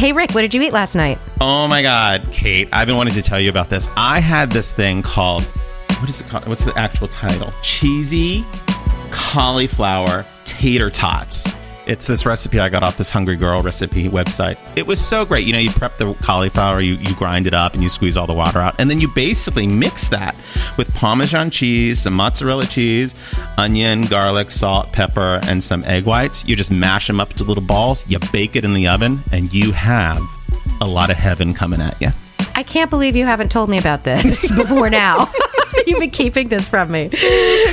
Hey, Rick, what did you eat last night? Oh my God, Kate, I've been wanting to tell you about this. I had this thing called, what is it called? What's the actual title? Cheesy cauliflower tater tots. It's this recipe I got off this Hungry Girl recipe website. It was so great. You know, you prep the cauliflower, you grind it up, and you squeeze all the water out. And then you basically mix that with Parmesan cheese, some mozzarella cheese, onion, garlic, salt, pepper, and some egg whites. You just mash them up to little balls. You bake it in the oven, and you have a lot of heaven coming at you. I can't believe you haven't told me about this before now. You've been keeping this from me.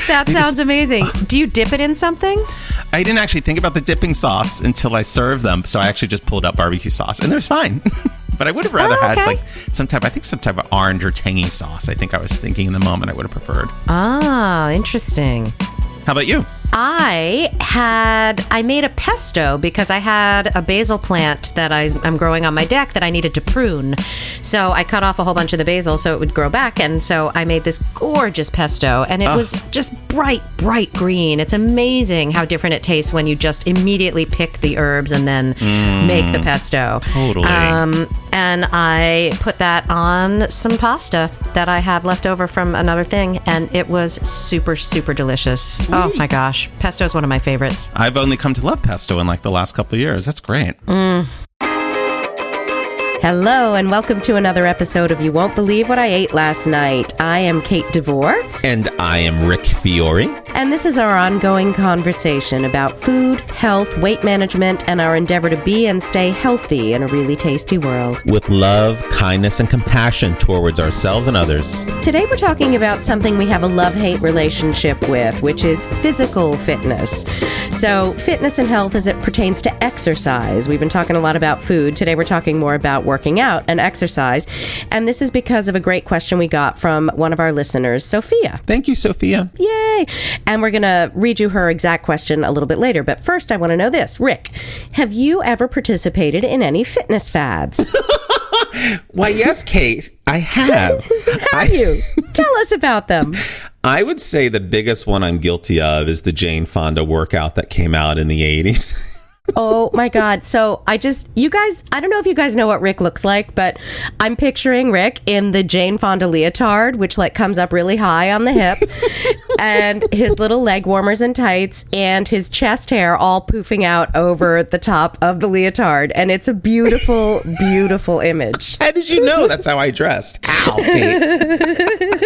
That sounds amazing. Do you dip it in something? I didn't actually think about the dipping sauce until I served them, so I actually just pulled out barbecue sauce, and it was fine. But I would have rather had like some type of orange or tangy sauce. I think I was thinking in the moment I would have preferred. Ah, interesting. How about you? I made a pesto because I had a basil plant that I'm growing on my deck that I needed to prune. So I cut off a whole bunch of the basil so it would grow back. And so I made this gorgeous pesto, and it was just bright green. It's amazing how different it tastes when you just immediately pick the herbs and then make the pesto. Totally. And I put that on some pasta that I had left over from another thing, and it was super, super delicious. Sweet. Oh my gosh. Pesto is one of my favorites. I've only come to love pesto in like the last couple of years. That's great. Hello, and welcome to another episode of You Won't Believe What I Ate Last Night. I am Kate DeVore. And I am Rick Fiore. And this is our ongoing conversation about food, health, weight management, and our endeavor to be and stay healthy in a really tasty world. With love, kindness, and compassion towards ourselves and others. Today we're talking about something we have a love-hate relationship with, which is physical fitness. So fitness and health as it pertains to exercise. We've been talking a lot about food. Today we're talking more about working out and exercise. And this is because of a great question we got from one of our listeners, Sophia. Thank you, Sophia. Yay! And we're going to read you her exact question a little bit later. But first, I want to know this. Rick, have you ever participated in any fitness fads? Why, yes, Kate, I have. Have you? Tell us about them. I would say the biggest one I'm guilty of is the Jane Fonda workout that came out in the 80s. Oh my God. So you guys, I don't know if you guys know what Rick looks like, but I'm picturing Rick in the Jane Fonda leotard, which like comes up really high on the hip, and his little leg warmers and tights, and his chest hair all poofing out over the top of the leotard. And it's a beautiful, beautiful image. How did you know that's how I dressed? Ow, Kate.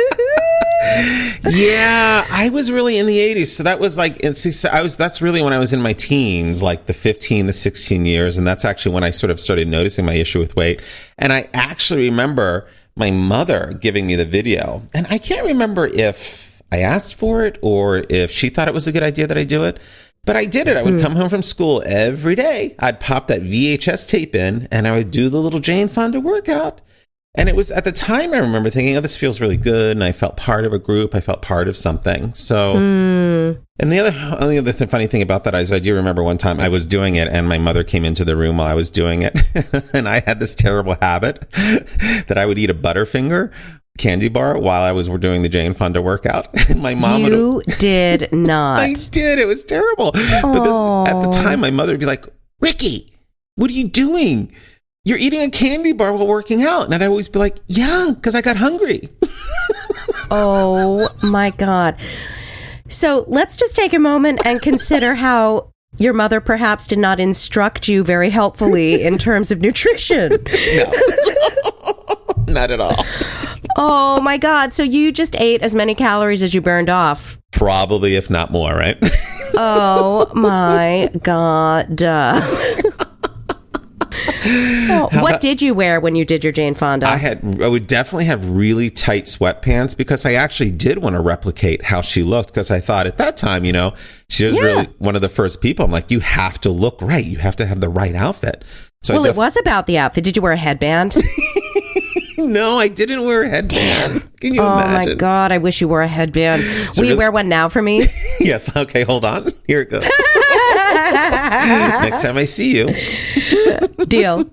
Yeah, I was really in the 80s. So that was like, that's really when I was in my teens, like the 15 to 16 years. And that's actually when I sort of started noticing my issue with weight. And I actually remember my mother giving me the video. And I can't remember if I asked for it or if she thought it was a good idea that I do it. But I did it. I would come home from school every day. I'd pop that VHS tape in and I would do the little Jane Fonda workout. And it was at the time I remember thinking, oh, this feels really good. And I felt part of a group. I felt part of something. So, and the only other funny thing about that is I do remember one time I was doing it and my mother came into the room while I was doing it. And I had this terrible habit that I would eat a Butterfinger candy bar while I was doing the Jane Fonda workout. And my mom did not. I did. It was terrible. But at the time, my mother would be like, Ricky, what are you doing? You're eating a candy bar while working out. And I'd always be like, yeah, because I got hungry. Oh, my God. So let's just take a moment and consider how your mother perhaps did not instruct you very helpfully in terms of nutrition. No, not at all. Oh, my God. So you just ate as many calories as you burned off. Probably, if not more, right? Oh, my God. What did you wear when you did your Jane Fonda? I would definitely have really tight sweatpants because I actually did want to replicate how she looked because I thought at that time, she was really one of the first people. I'm like, you have to look right. You have to have the right outfit. So it was about the outfit. Did you wear a headband? No, I didn't wear a headband. Damn. Can you imagine? Oh my God, I wish you wore a headband. Will you wear one now for me? Yes. Okay, hold on. Here it goes. Next time I see you. Deal.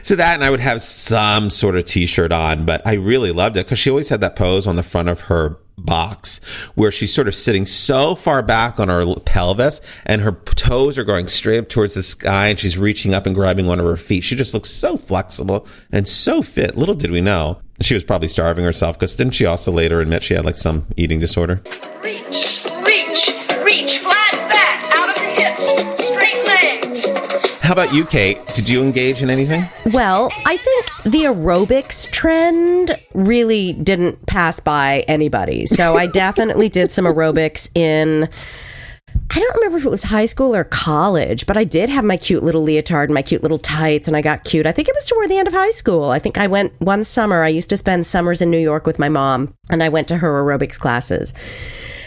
So that, and I would have some sort of t-shirt on, but I really loved it because she always had that pose on the front of her box where she's sort of sitting so far back on her pelvis and her toes are going straight up towards the sky and she's reaching up and grabbing one of her feet. She just looks so flexible and so fit. Little did we know she was probably starving herself, because didn't she also later admit she had like some eating disorder? Reach, reach, reach, flat back, out of the hips, straight legs. How about you, Kate? Did you engage in anything? Well, I think the aerobics trend really didn't pass by anybody. So I definitely did some aerobics in, I don't remember if it was high school or college, but I did have my cute little leotard and my cute little tights, and I got cute. I think it was toward the end of high school. I think I went one summer. I used to spend summers in New York with my mom, and I went to her aerobics classes.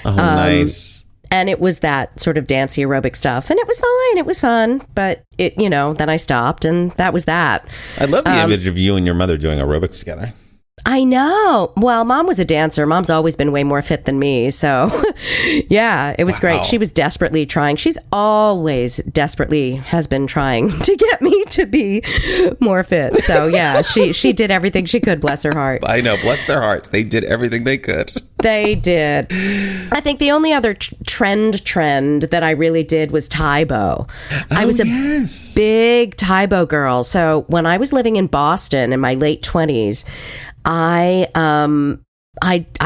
Oh, nice. And it was that sort of dancey aerobic stuff. And it was fine. It was fun. But it, then I stopped, and that was that. I love the image of you and your mother doing aerobics together. I know. Well, Mom was a dancer. Mom's always been way more fit than me. So, yeah, it was great. She was desperately trying. She's always desperately has been trying to get me to be more fit. So, yeah, she did everything she could, bless her heart. I know, bless their hearts. They did everything they could. They did. I think the only other trend that I really did was Taibo. I was a big Taibo girl. So when I was living in Boston in my late 20s, I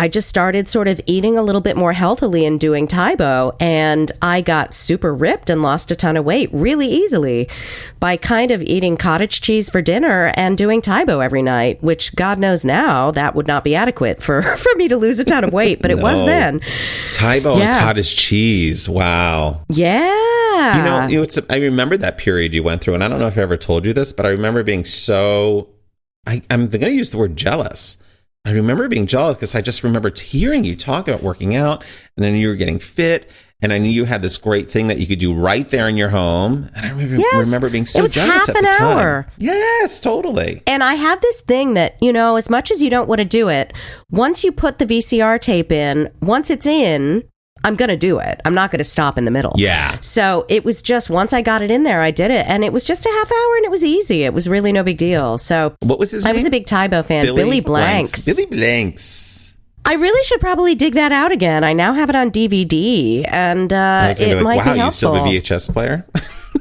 just started sort of eating a little bit more healthily and doing Taibo, and I got super ripped and lost a ton of weight really easily by kind of eating cottage cheese for dinner and doing Taibo every night, which God knows now that would not be adequate for me to lose a ton of weight, but it was then. Taibo and cottage cheese. Wow. Yeah. I remember that period you went through, and I don't know if I ever told you this, but I remember being so, I'm going to use the word jealous. I remember being jealous because I just remembered hearing you talk about working out, and then you were getting fit, and I knew you had this great thing that you could do right there in your home. And I remember being so jealous at the time. It was half an hour. Yes, totally. And I have this thing that, as much as you don't want to do it, once you put the VCR tape in, once it's in, I'm going to do it. I'm not going to stop in the middle. Yeah. So it was just, once I got it in there, I did it. And it was just a half hour and it was easy. It was really no big deal. So what was his name? I was a big Taibo fan. Billy Blanks. Billy Blanks. I really should probably dig that out again. I now have it on DVD, and it might be helpful. Wow, you still have a VHS player?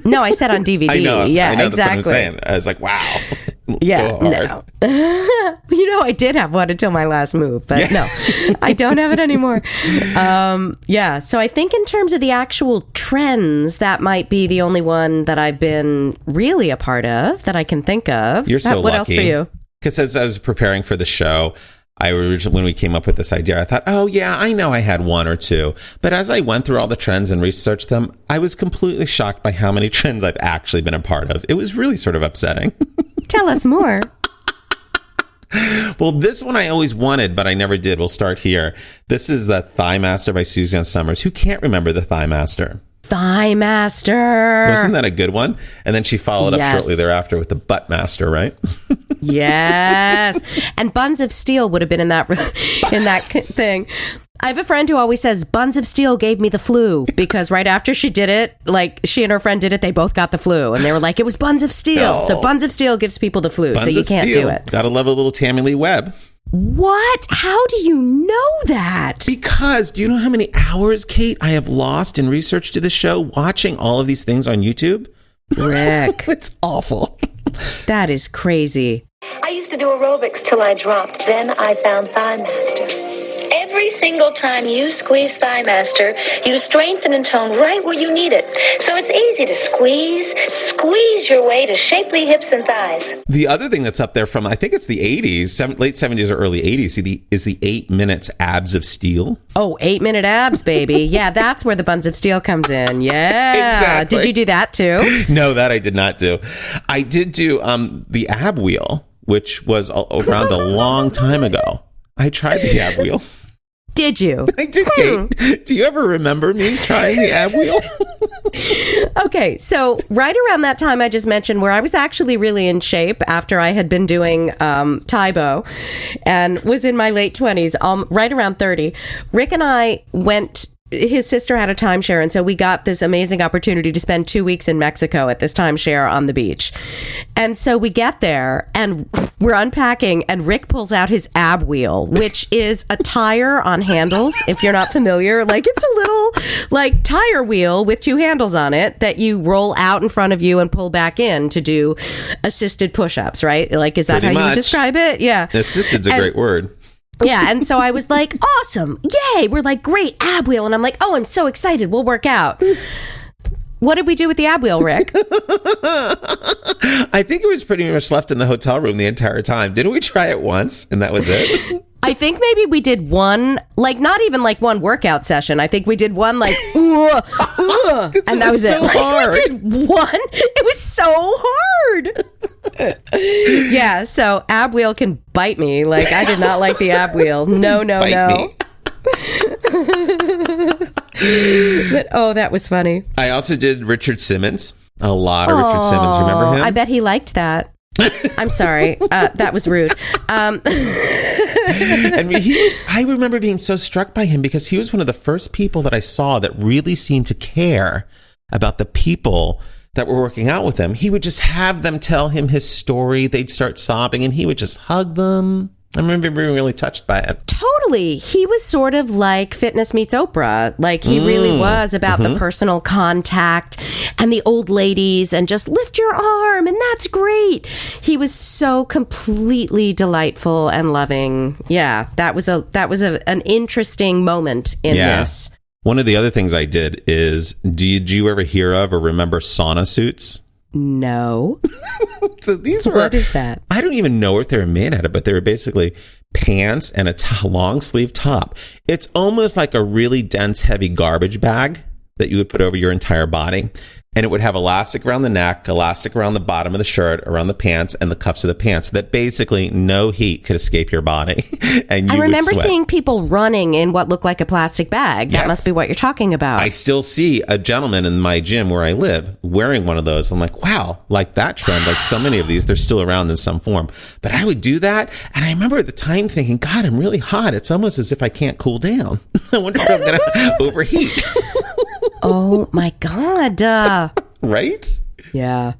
No, I said on DVD. I know, exactly. That's what I'm saying. I was like, wow. Yeah, no. I did have one until my last move, but no, I don't have it anymore. So I think in terms of the actual trends, that might be the only one that I've been really a part of that I can think of. You're so lucky. What else for you? Because as I was preparing for the show, when we came up with this idea, I thought, oh yeah, I know I had one or two. But as I went through all the trends and researched them, I was completely shocked by how many trends I've actually been a part of. It was really sort of upsetting. Tell us more. Well, this one I always wanted, but I never did. We'll start here. This is the Thigh Master by Suzanne Summers. Who can't remember the Thigh Master? Thigh Master. Wasn't that a good one? And then she followed up shortly thereafter with the Butt Master, right? Yes. And Buns of Steel would have been in that thing. I have a friend who always says Buns of Steel gave me the flu, because right after she did it, like she and her friend did it, they both got the flu, and they were like, it was Buns of Steel. So Buns of Steel gives people the flu, so you can't do it. Gotta love a little Tammy Lee Webb. What? How do you know that? Because do you know how many hours, Kate, I have lost in research to the show watching all of these things on YouTube? Rick. It's awful. That is crazy. I used to do aerobics till I dropped. Then I found Thigh Master. Every single time you squeeze Thigh Master, you strengthen and tone right where you need it. So it's easy to squeeze your way to shapely hips and thighs. The other thing that's up there from, I think it's the 80s, late 70s or early 80s, is the 8 minutes abs of steel. Oh, 8 minute abs, baby. Yeah, that's where the Buns of Steel comes in. Yeah. Exactly. Did you do that too? No, that I did not do. I did do the ab wheel, which was around a long time ago. I tried the ab wheel. Did you? I did, Kate. Do you ever remember me trying the ab wheel? Okay, so right around that time I just mentioned, where I was actually really in shape after I had been doing Taibo and was in my late 20s, right around 30, Rick and I went his sister had a timeshare, and so we got this amazing opportunity to spend 2 weeks in Mexico at this timeshare on the beach. And so we get there, and we're unpacking, and Rick pulls out his ab wheel, which is a tire on handles, if you're not familiar. Like, it's a little, like, tire wheel with 2 handles on it that you roll out in front of you and pull back in to do assisted push-ups, right? Like, is that Pretty how you much. describe it? Yeah. Assisted's a great word. Yeah, and so I was like, awesome, yay, we're like, great, ab wheel, and I'm like, oh, I'm so excited, we'll work out. What did we do with the ab wheel, Rick? I think it was pretty much left in the hotel room the entire time. Didn't we try it once and that was it? I think maybe we did one, like, not even like one workout session. I think we did one, like, and that was so it. Like, hard. we did one. It was so hard. Yeah, so ab wheel can bite me. Like, I did not like the ab wheel. No, no, Bite no. me. But, oh, that was funny. I also did Richard Simmons. A lot of Richard Simmons. Remember him? I bet he liked that. I'm sorry. That was rude. And I remember being so struck by him because he was one of the first people that I saw that really seemed to care about the people that were working out with him. He would just have them tell him his story. They'd start sobbing and he would just hug them. I remember being really touched by it. Totally. He was sort of like Fitness Meets Oprah. Like, he really was about the personal contact and the old ladies and just lift your arm and that's great. He was so completely delightful and loving. Yeah, that was an interesting moment in this. One of the other things I did is, did you ever hear of or remember sauna suits? No. So these were... What is that? I don't even know what they were made out of, but they were basically pants and a long sleeve top. It's almost like a really dense, heavy garbage bag that you would put over your entire body. And it would have elastic around the neck, elastic around the bottom of the shirt, around the pants, and the cuffs of the pants, so that basically no heat could escape your body. And you I remember would sweat. seeing people running in what looked like a plastic bag. That Yes. must be what you're talking about. I still see a gentleman in my gym where I live wearing one of those. I'm like, wow, like that trend, like so many of these, they're still around in some form. But I would do that. And I remember at the time thinking, God, I'm really hot. It's almost as if I can't cool down. I wonder if I'm going to overheat. Oh, my God. Right? Yeah.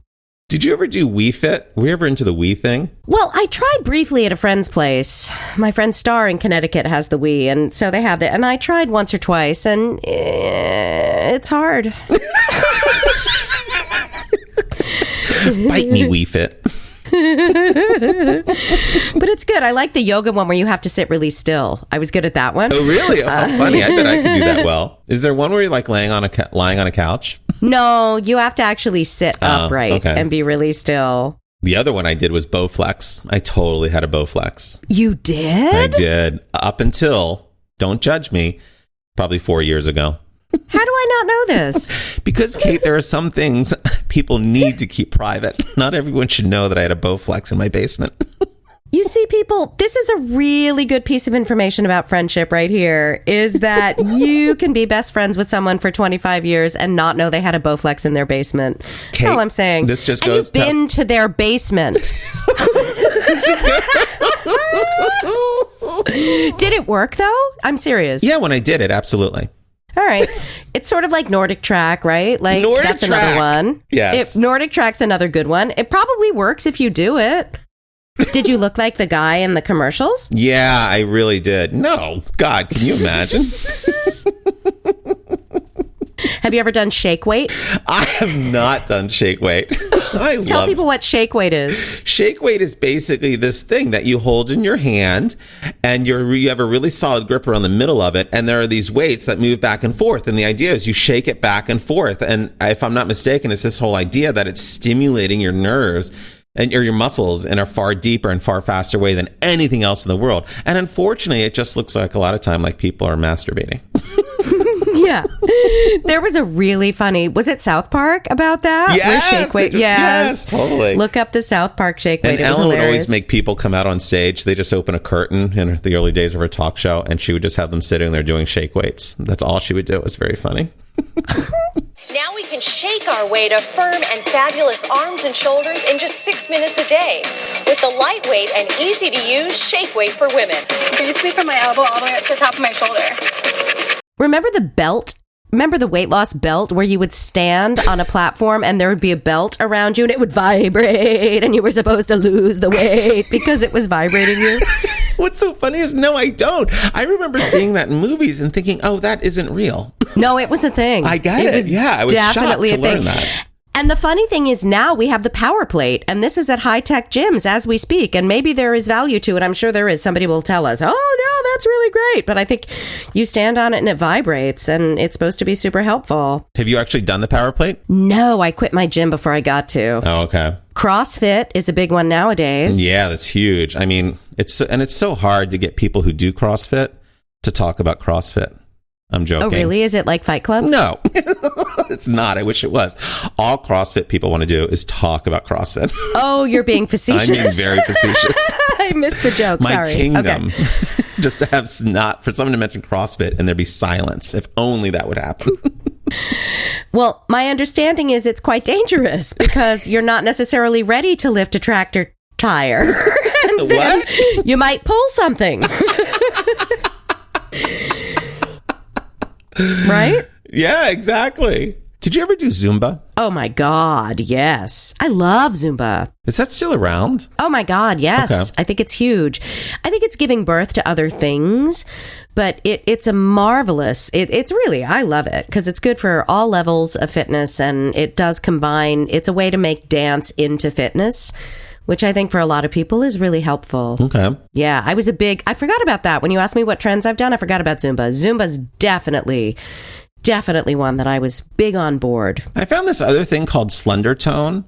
Did you ever do Wii Fit? Were you ever into the Wii thing? Well, I tried briefly at a friend's place. My friend Star in Connecticut has the Wii, and so they have it. And I tried once or twice, and it's hard. Bite me, Wii Fit. But it's good. I like the yoga one where you have to sit really still. I was good at that one. Oh, really? Oh, how funny. I bet I could do that well. Is there one where you're like lying on a couch? No, you have to actually sit upright okay. and be really still. The other one I did was Bowflex. I totally had a Bowflex. You did? I did. Up until, don't judge me, probably 4 years ago. How do I not know this? Because, Kate, there are some things people need to keep private. Not everyone should know that I had a Bowflex in my basement. You see, people, this is a really good piece of information about friendship right here, is that you can be best friends with someone for 25 years and not know they had a Bowflex in their basement. That's Kate, all I'm saying. this just and goes you've been to their basement. Did it work, though? I'm serious. Yeah, when I did it, absolutely. All right. It's sort of like Nordic Track, right? Like, Nordic that's Track. another one. Yes. Nordic Track's another good one. It probably works if you do it. Did you look like the guy in the commercials? Yeah, I really did. No, God, can you imagine? Have you ever done shake weight? I have not done shake weight. Tell people what shake weight is. Shake weight is basically this thing that you hold in your hand and you have a really solid grip around the middle of it. And there are these weights that move back and forth. And the idea is you shake it back and forth. And if I'm not mistaken, it's this whole idea that it's stimulating your nerves and your muscles in a far deeper and far faster way than anything else in the world. And unfortunately, it just looks like a lot of time like people are masturbating. Yeah. There was a really funny, was it South Park about that? Yes, Where shake weight. Yes, totally. Look up the South Park shake weight. And Ellen would always make people come out on stage. They just open a curtain in the early days of her talk show, and she would just have them sitting there doing shake weights. That's all she would do. It was very funny. Now we can shake our way to firm and fabulous arms and shoulders in just 6 minutes a day with the lightweight and easy to use shake weight for women. Basically from my elbow all the way up to the top of my shoulder. Remember the belt? Remember the weight loss belt where you would stand on a platform and there would be a belt around you and it would vibrate and you were supposed to lose the weight because it was vibrating you? What's so funny is, no, I don't. I remember seeing that in movies and thinking, oh, that isn't real. No, it was a thing. I get it. Yeah, I was definitely shocked to learn that. And the funny thing is now we have the power plate, and this is at high-tech gyms as we speak, and maybe there is value to it. I'm sure there is. Somebody will tell us, oh, no, that's really great. But I think you stand on it and it vibrates, and it's supposed to be super helpful. Have you actually done the power plate? No, I quit my gym before I got to. Oh, okay. CrossFit is a big one nowadays. Yeah, that's huge. I mean, it's so hard to get people who do CrossFit to talk about CrossFit. I'm joking. Oh, really? Is it like Fight Club? No, it's not. I wish it was. All CrossFit people want to do is talk about CrossFit. Oh, you're being facetious. I'm being very facetious. I missed the joke. My Sorry. kingdom. Okay. Just to have for someone to mention CrossFit and there be silence. If only that would happen. Well, my understanding is it's quite dangerous because you're not necessarily ready to lift a tractor tire. And what? You might pull something. Right? Yeah, exactly. Did you ever do Zumba? Oh my God, yes. I love Zumba. Is that still around? Oh my God, yes. Okay. I think it's huge. I think it's giving birth to other things, but it's a marvelous, it's really, I love it because it's good for all levels of fitness and it does combine, it's a way to make dance into fitness, which I think for a lot of people is really helpful. Okay. Yeah, I forgot about that. When you asked me what trends I've done, I forgot about Zumba. Zumba's definitely one that I was big on board. I found this other thing called slender tone,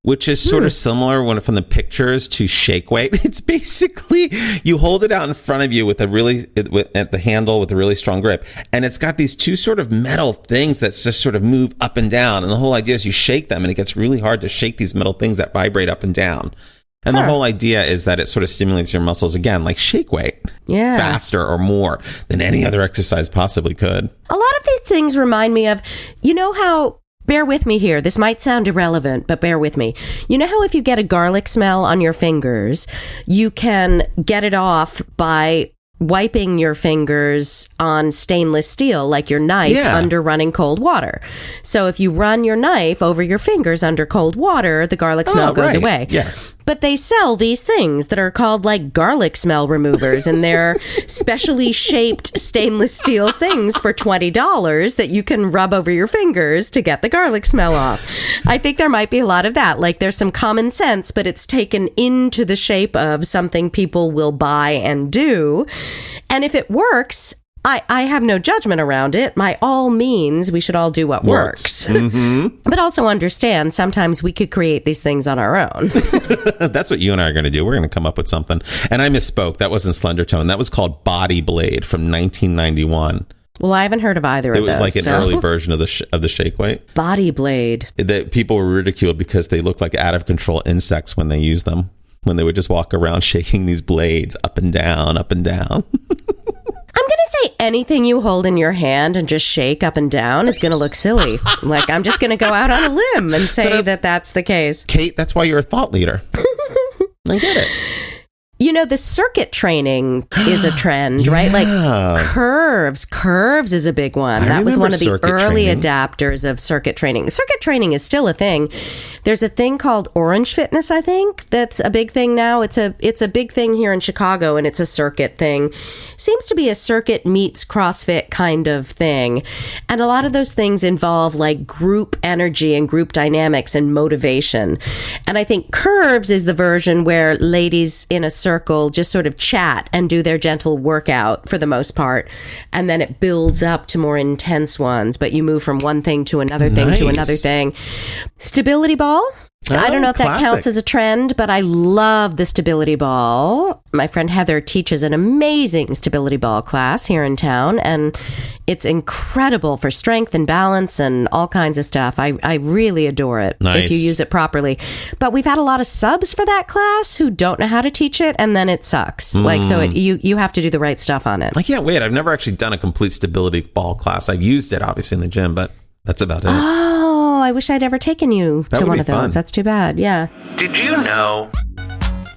which is sort of similar from the pictures to shake weight. It's basically you hold it out in front of you at the handle with a really strong grip. And it's got these two sort of metal things that just sort of move up and down. And the whole idea is you shake them and it gets really hard to shake these metal things that vibrate up and down. And the whole idea is that it sort of stimulates your muscles again, like shake weight, faster or more than any other exercise possibly could. A lot of these things remind me of, you know how, bear with me here, this might sound irrelevant, but bear with me. You know how if you get a garlic smell on your fingers, you can get it off by wiping your fingers on stainless steel, like your knife under running cold water. So if you run your knife over your fingers under cold water, the garlic smell goes away. Yes. But they sell these things that are called like garlic smell removers, and they're specially shaped stainless steel things for $20 that you can rub over your fingers to get the garlic smell off. I think there might be a lot of that. Like there's some common sense, but it's taken into the shape of something people will buy and do. And if it works, I have no judgment around it. By all means, we should all do what works. Mm-hmm. But also understand sometimes we could create these things on our own. That's what you and I are going to do. We're going to come up with something. And I misspoke. That wasn't slender tone. That was called Body Blade from 1991. Well, I haven't heard of either of those. It was like an early version of the shake weight. Body Blade. That people were ridiculed because they looked like out of control insects when they used them. When they would just walk around shaking these blades up and down, up and down. I'm going to say anything you hold in your hand and just shake up and down is going to look silly. Like, I'm just going to go out on a limb and say that that's the case. Kate, that's why you're a thought leader. I get it. You know, the circuit training is a trend, right? Like curves. Curves is a big one. That was one of the early adapters of circuit training. Circuit training is still a thing. There's a thing called Orange Fitness, I think. That's a big thing now. It's a big thing here in Chicago, and it's a circuit thing. Seems to be a circuit meets CrossFit kind of thing. And a lot of those things involve like group energy and group dynamics and motivation. And I think curves is the version where ladies in a circle just sort of chat and do their gentle workout for the most part, and then it builds up to more intense ones, but you move from one thing to another thing to another thing. Stability ball. I don't know if that counts as a trend, but I love the stability ball. My friend Heather teaches an amazing stability ball class here in town, and it's incredible for strength and balance and all kinds of stuff. I really adore it if you use it properly. But we've had a lot of subs for that class who don't know how to teach it, and then it sucks. Like, so you have to do the right stuff on it. I can't wait. I've never actually done a complete stability ball class. I've used it, obviously, in the gym, but that's about it. Oh, I wish I'd ever taken you to one of those. That's too bad. Yeah. Did you know?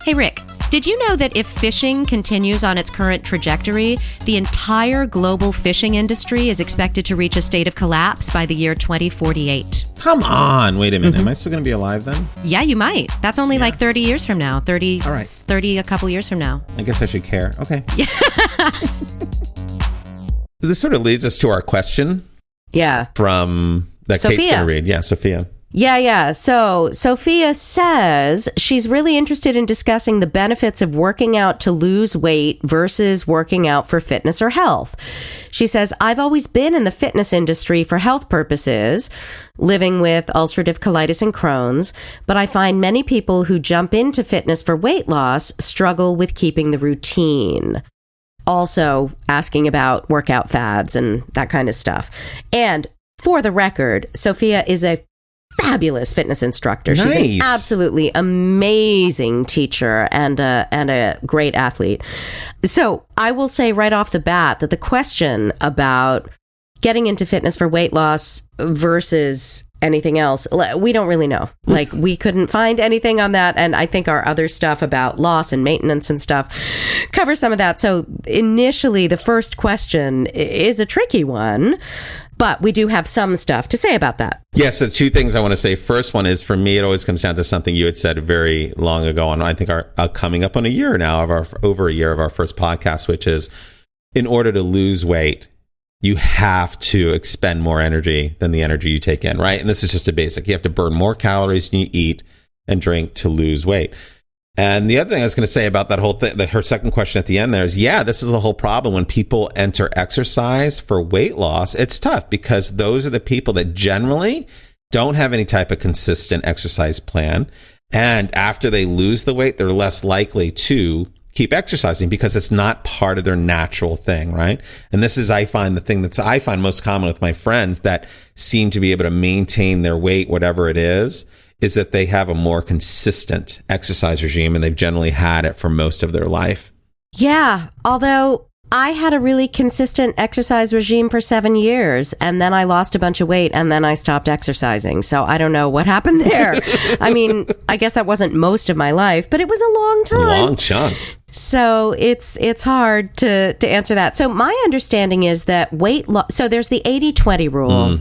Hey, Rick, Did you know that if fishing continues on its current trajectory, the entire global fishing industry is expected to reach a state of collapse by the year 2048? Come on. Wait a minute. Am I still going to be alive then? Yeah, you might. That's only like 30 years from now. 30, All right. 30 a couple years from now. I guess I should care. Okay. This sort of leads us to our question. Yeah. From that Sophia. Kate's going to read. Yeah, Sophia. Yeah. So Sophia says she's really interested in discussing the benefits of working out to lose weight versus working out for fitness or health. She says, I've always been in the fitness industry for health purposes, living with ulcerative colitis and Crohn's, but I find many people who jump into fitness for weight loss struggle with keeping the routine. Also asking about workout fads and that kind of stuff. And for the record, Sophia is a fabulous fitness instructor. She's an absolutely amazing teacher and a great athlete. So I will say right off the bat that the question about getting into fitness for weight loss versus anything else, we don't really know. Like, we couldn't find anything on that. And I think our other stuff about loss and maintenance and stuff covers some of that. So initially, the first question is a tricky one, but we do have some stuff to say about that. Yeah, so two things I want to say. First one is, for me, it always comes down to something you had said very long ago, and I think our coming up on a year now of over a year of our first podcast, which is, in order to lose weight, you have to expend more energy than the energy you take in, right? And this is just a basic. You have to burn more calories than you eat and drink to lose weight. And the other thing I was going to say about that whole thing, her second question at the end there is, this is the whole problem. When people enter exercise for weight loss, it's tough because those are the people that generally don't have any type of consistent exercise plan. And after they lose the weight, they're less likely to keep exercising because it's not part of their natural thing, right? And this is, I find, the thing that I find most common with my friends that seem to be able to maintain their weight, whatever it is that they have a more consistent exercise regime, and they've generally had it for most of their life. Yeah, although I had a really consistent exercise regime for 7 years, and then I lost a bunch of weight, and then I stopped exercising. So I don't know what happened there. I mean, I guess that wasn't most of my life, but it was a long time. A long chunk. So it's hard to answer that. So my understanding is that weight loss, so there's the 80-20 rule.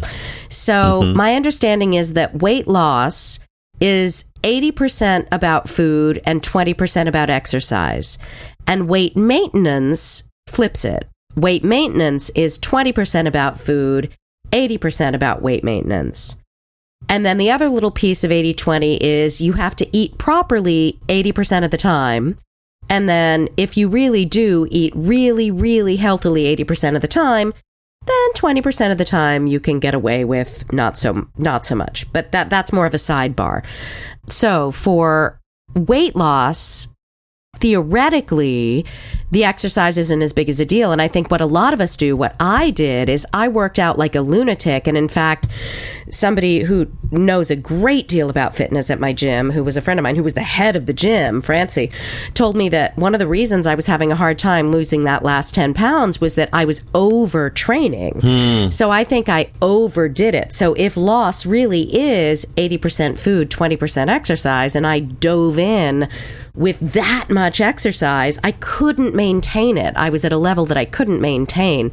So my understanding is that weight loss is 80% about food and 20% about exercise. And weight maintenance flips it. Weight maintenance is 20% about food, 80% about weight maintenance. And then the other little piece of 80-20 is you have to eat properly 80% of the time. And then if you really do eat really, really healthily 80% of the time, then 20% of the time you can get away with not so much. But that's more of a sidebar. So for weight loss, theoretically, the exercise isn't as big as a deal. And I think what a lot of us do, what I did, is I worked out like a lunatic. And in fact, somebody who knows a great deal about fitness at my gym, who was a friend of mine, who was the head of the gym, Francie, told me that one of the reasons I was having a hard time losing that last 10 pounds was that I was overtraining. So I think I overdid it. So if loss really is 80% food, 20% exercise, and I dove in with that much exercise, I couldn't maintain it. I was at a level that I couldn't maintain.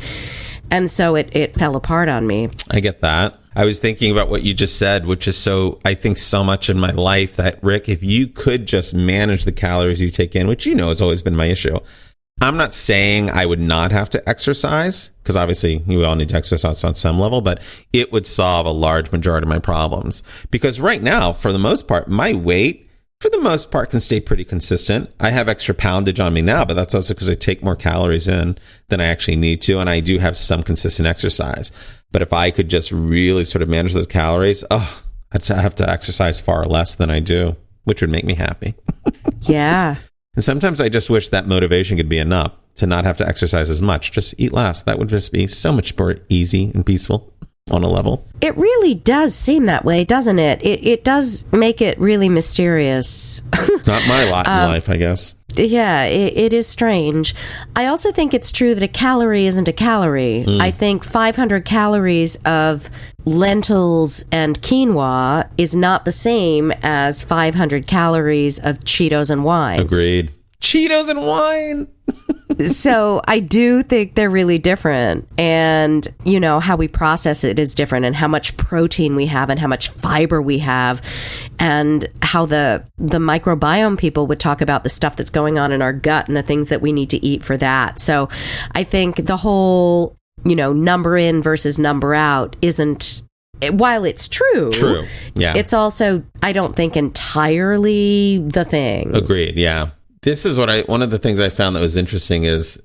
And so it fell apart on me. I get that. I was thinking about what you just said, which is I think so much in my life that, Rick, if you could just manage the calories you take in, which has always been my issue. I'm not saying I would not have to exercise, because obviously we all need to exercise on some level, but it would solve a large majority of my problems. Because right now, for the most part, my weight, for the most part, can stay pretty consistent. I have extra poundage on me now, but that's also because I take more calories in than I actually need to. And I do have some consistent exercise. But if I could just really sort of manage those calories, I'd have to exercise far less than I do, which would make me happy. Yeah. And sometimes I just wish that motivation could be enough to not have to exercise as much. Just eat less. That would just be so much more easy and peaceful on a level. It really does seem that way, doesn't it? It does make it really mysterious. Not my lot in life, I guess. Yeah, it is strange. I also think it's true that a calorie isn't a calorie. I think 500 calories of lentils and quinoa is not the same as 500 calories of Cheetos and wine. Agreed. Cheetos and wine. So I do think they're really different, and you know how we process it is different, and how much protein we have and how much fiber we have, and how the microbiome people would talk about the stuff that's going on in our gut and the things that we need to eat for that. So I think the whole, you know, number in versus number out isn't, while it's true, yeah, it's also, I don't think, entirely the thing. Agreed. Yeah. This is one of the things I found that was interesting is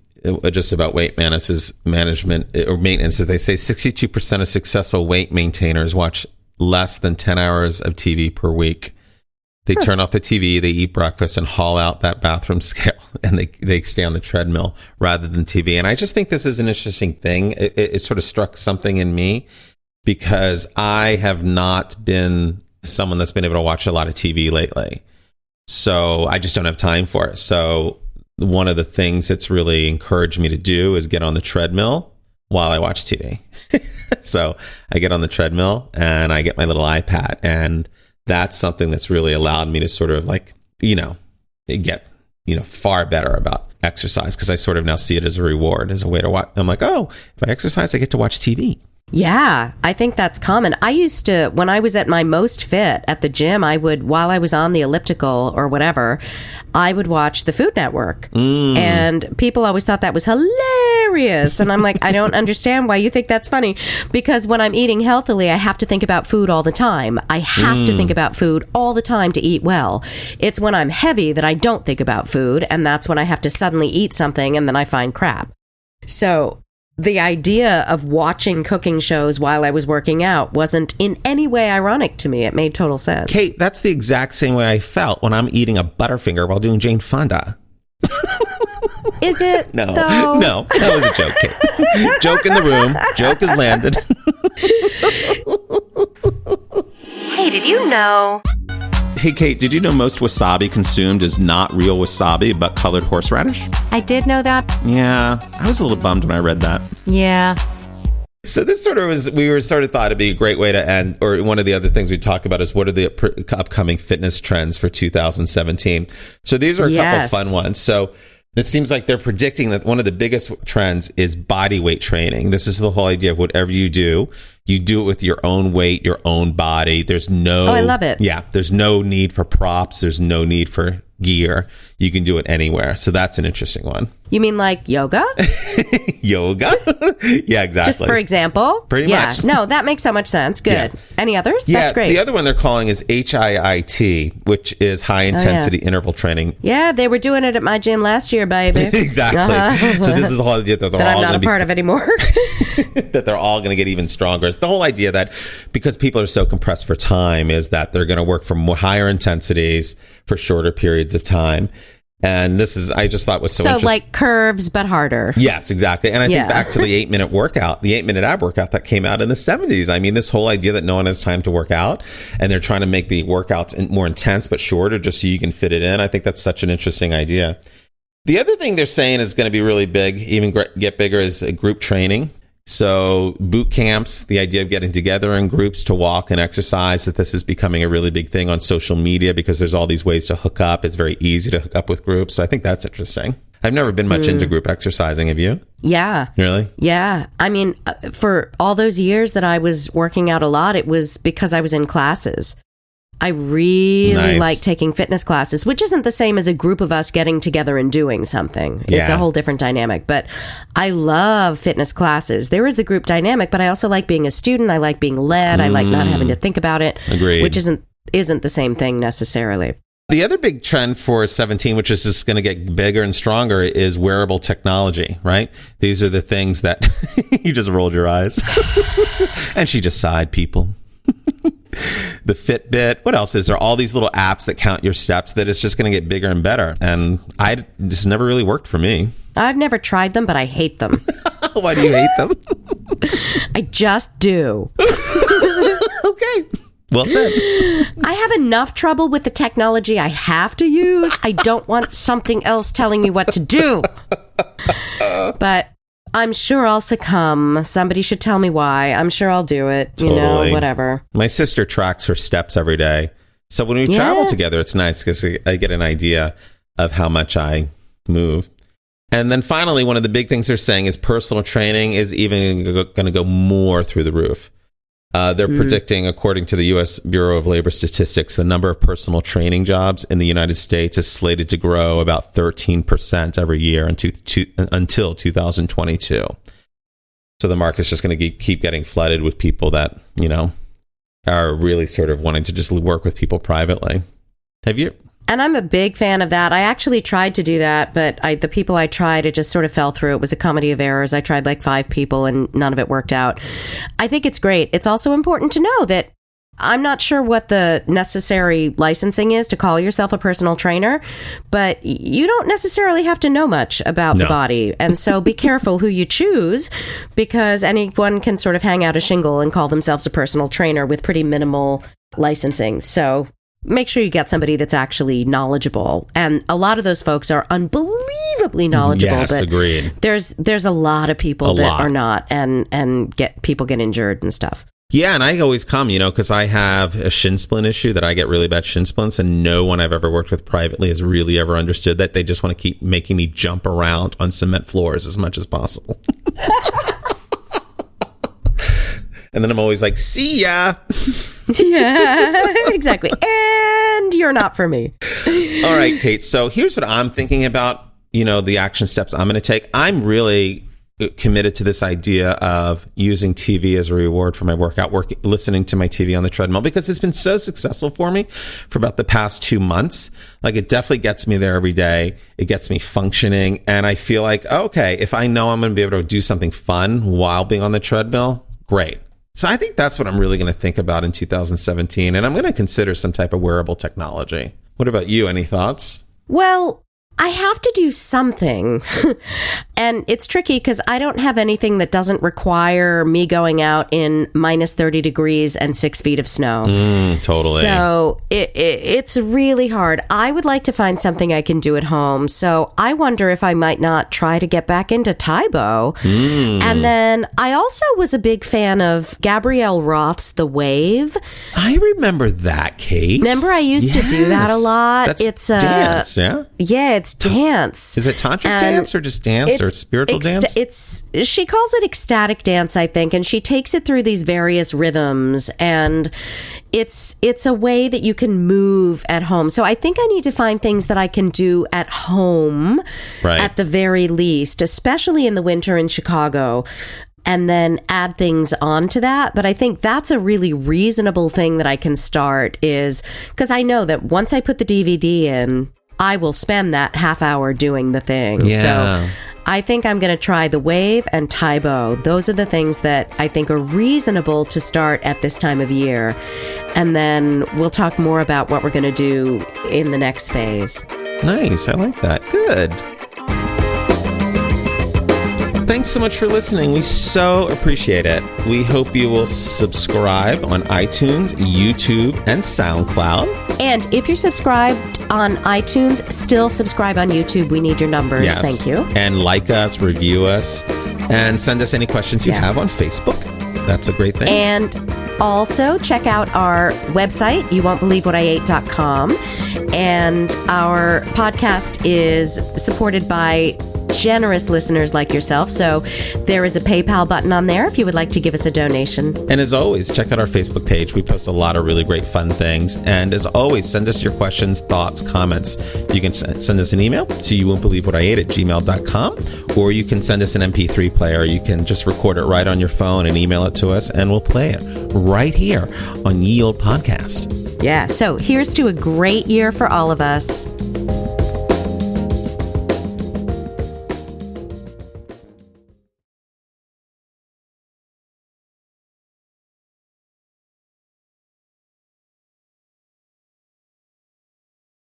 just about weight management or maintenance, is they say 62% of successful weight maintainers watch less than 10 hours of TV per week. They turn off the TV, they eat breakfast and haul out that bathroom scale, and they stay on the treadmill rather than TV. And I just think this is an interesting thing. It sort of struck something in me, because I have not been someone that's been able to watch a lot of TV lately. So I just don't have time for it. So one of the things that's really encouraged me to do is get on the treadmill while I watch TV. So I get on the treadmill and I get my little iPad, and that's something that's really allowed me to sort of like, you know, get, you know, far better about exercise, because I sort of now see it as a reward, as a way to watch. I'm like, oh, if I exercise, I get to watch TV. Yeah, I think that's common. I used to, when I was at my most fit at the gym, I would, while I was on the elliptical or whatever, I would watch the Food Network. And people always thought that was hilarious. And I'm like, I don't understand why you think that's funny. Because when I'm eating healthily, I have to think about food all the time. I have to think about food all the time to eat well. It's when I'm heavy that I don't think about food. And that's when I have to suddenly eat something and then I find crap. So the idea of watching cooking shows while I was working out wasn't in any way ironic to me. It made total sense. Kate, that's the exact same way I felt when I'm eating a Butterfinger while doing Jane Fonda. Is it? No, though? No, that was a joke, Kate. Joke in the room. Joke has landed. Hey, did you know? Hey, Kate, did you know most wasabi consumed is not real wasabi, but colored horseradish? I did know that. Yeah, I was a little bummed when I read that. Yeah. So this sort of was, we were sort of thought it'd be a great way to end, or one of the other things we talk about is what are the upcoming fitness trends for 2017. So these are a couple fun ones. So it seems like they're predicting that one of the biggest trends is body weight training. This is the whole idea of whatever you do it with your own weight, your own body. There's no... Oh, I love it. Yeah. There's no need for props. There's no need for gear. You can do it anywhere. So that's an interesting one. You mean like yoga? Yoga? Yeah, exactly. Just for example? Pretty much. No, that makes so much sense. Good. Yeah. Any others? Yeah, That's great. The other one they're calling is HIIT, which is high intensity interval training. Yeah, they were doing it at my gym last year, baby. Exactly. So this is the whole idea that they're that all I'm not a part of anymore. that they're all going to get even stronger. It's the whole idea that because people are so compressed for time is that they're going to work for more higher intensities for shorter periods of time. And this is, I just thought was so interesting. Like curves, but harder. Yes, exactly. And I think back to the 8-minute workout, the 8-minute ab workout that came out in the 70s. I mean, this whole idea that no one has time to work out and they're trying to make the workouts more intense, but shorter just so you can fit it in. I think that's such an interesting idea. The other thing they're saying is going to be really big, even get bigger, is group training. So boot camps, the idea of getting together in groups to walk and exercise, that this is becoming a really big thing on social media because there's all these ways to hook up. It's very easy to hook up with groups. So I think that's interesting. I've never been much into group exercising. Have you? Yeah. Really? Yeah. I mean, for all those years that I was working out a lot, it was because I was in classes. I really like taking fitness classes, which isn't the same as a group of us getting together and doing something. Yeah. It's a whole different dynamic. But I love fitness classes. There is the group dynamic, but I also like being a student. I like being led. I like not having to think about it. Agreed. Which isn't the same thing necessarily. The other big trend for 17, which is just going to get bigger and stronger, is wearable technology, right? These are the things that you just rolled your eyes. And she just sighed, people. The Fitbit. What else is there? All these little apps that count your steps, that it's just going to get bigger and better. And this never really worked for me. I've never tried them, but I hate them. Why do you hate them? I just do. Okay. Well said. I have enough trouble with the technology I have to use. I don't want something else telling me what to do. But I'm sure I'll succumb. Somebody should tell me why. I'm sure I'll do it. Totally. You know, whatever. My sister tracks her steps every day. So when we travel together, it's nice because I get an idea of how much I move. And then finally, one of the big things they're saying is personal training is even going to go more through the roof. They're predicting, according to the U.S. Bureau of Labor Statistics, the number of personal training jobs in the United States is slated to grow about 13% every year until 2022. So the market's just going to keep getting flooded with people that, are really sort of wanting to just work with people privately. Have you? And I'm a big fan of that. I actually tried to do that, but the people I tried, it just sort of fell through. It was a comedy of errors. I tried like 5 people and none of it worked out. I think it's great. It's also important to know that I'm not sure what the necessary licensing is to call yourself a personal trainer, but you don't necessarily have to know much about the body. And so be careful who you choose, because anyone can sort of hang out a shingle and call themselves a personal trainer with pretty minimal licensing. So make sure you get somebody that's actually knowledgeable. And a lot of those folks are unbelievably knowledgeable. Yes, but agreed. There's a lot of people that are not, and people get injured and stuff. Yeah, and I always come, because I have a shin splint issue that I get really bad shin splints, and no one I've ever worked with privately has really ever understood that. They just want to keep making me jump around on cement floors as much as possible. And then I'm always like, see ya. Yeah, exactly. And you're not for me. All right, Kate. So here's what I'm thinking about, the action steps I'm going to take. I'm really committed to this idea of using TV as a reward for my workout, listening to my TV on the treadmill, because it's been so successful for me for about the past 2 months. Like, it definitely gets me there every day. It gets me functioning. And I feel like, okay, if I know I'm going to be able to do something fun while being on the treadmill, great. So I think that's what I'm really going to think about in 2017. And I'm going to consider some type of wearable technology. What about you? Any thoughts? Well, I have to do something. And it's tricky because I don't have anything that doesn't require me going out in minus 30 degrees and 6 feet of snow. Totally. So it's really hard. I would like to find something I can do at home. So I wonder if I might not try to get back into Taibo. And then I also was a big fan of Gabrielle Roth's The Wave. I remember that, Kate. Remember I used to do that a lot? It's dance, yeah? Yeah, it's dance. Is it tantric dance or just dance or spiritual dance? She calls it ecstatic dance, I think, and she takes it through these various rhythms, and it's a way that you can move at home. So I think I need to find things that I can do at home, at the very least, especially in the winter in Chicago, and then add things onto that. But I think that's a really reasonable thing that I can start, is because I know that once I put the DVD in, I will spend that half hour doing the thing. Yeah. So I think I'm going to try The Wave and Taibo. Those are the things that I think are reasonable to start at this time of year. And then we'll talk more about what we're going to do in the next phase. Nice. I like that. Good. Thanks so much for listening. We so appreciate it. We hope you will subscribe on iTunes, YouTube, and SoundCloud. And if you're subscribed on iTunes, still subscribe on YouTube. We need your numbers. Yes. Thank you. And like us, review us, and send us any questions you have on Facebook. That's a great thing. And also check out our website, youwon'tbelievewhatIate.com. And our podcast is supported by generous listeners like yourself. So there is a PayPal button on there if you would like to give us a donation. And as always, check out our Facebook page. We post a lot of really great fun things. And as always, send us your questions, thoughts, comments. You can send us an email to youwon'tbelievewhatIate@gmail.com, or you can send us an MP3 player. You can just record it right on your phone and email it to us, and we'll play it right here on Ye Olde Podcast. Yeah, so here's to a great year for all of us.